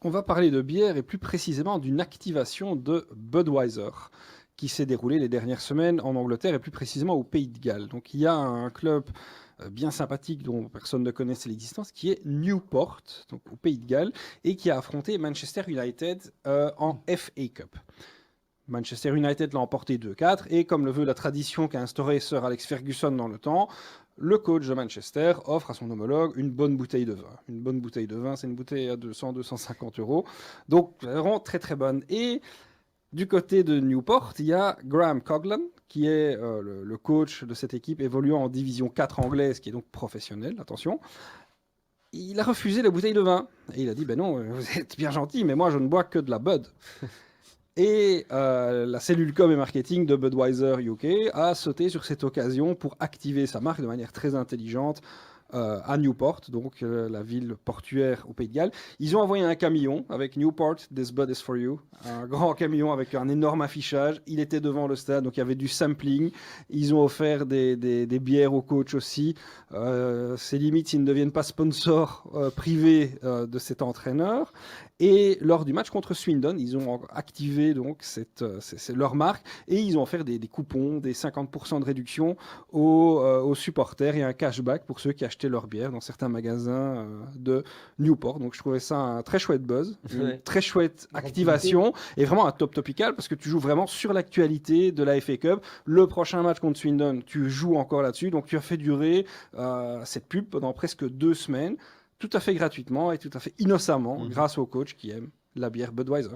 On va parler de bière et plus précisément d'une activation de Budweiser qui s'est déroulée les dernières semaines en Angleterre et plus précisément au Pays de Galles. Donc il y a un club bien sympathique dont personne ne connaissait l'existence qui est Newport, donc au Pays de Galles, et qui a affronté Manchester United en FA Cup. Manchester United l'a emporté 2-4 et comme le veut la tradition qu'a instaurée Sir Alex Ferguson dans le temps, le coach de Manchester offre à son homologue une bonne bouteille de vin. Une bonne bouteille de vin, c'est une bouteille à 200-250 euros. Donc vraiment très très bonne. Et du côté de Newport, il y a Graham Coughlan, qui est le coach de cette équipe évoluant en division 4 anglaise, qui est donc professionnelle, attention. Il a refusé la bouteille de vin. Et il a dit, ben non, vous êtes bien gentil, mais moi je ne bois que de la Bud. Et la cellule com et marketing de Budweiser UK a sauté sur cette occasion pour activer sa marque de manière très intelligente à Newport, donc la ville portuaire au Pays de Galles. Ils ont envoyé un camion avec Newport, This Bud is for you, un grand camion avec un énorme affichage. Il était devant le stade, donc il y avait du sampling. Ils ont offert des bières au coach aussi. C'est limite s'ils ne deviennent pas sponsors privés de cet entraîneur. Et lors du match contre Swindon, ils ont activé donc c'est leur marque et ils ont offert des coupons, des 50% de réduction aux supporters et un cashback pour ceux qui achetaient leur bière dans certains magasins de Newport. Donc je trouvais ça un très chouette buzz, une très chouette activation et vraiment un top topical parce que tu joues vraiment sur l'actualité de la FA Cup. Le prochain match contre Swindon, tu joues encore là-dessus. Donc tu as fait durer cette pub pendant presque 2 semaines tout à fait gratuitement et tout à fait innocemment grâce au coach qui aime la bière Budweiser.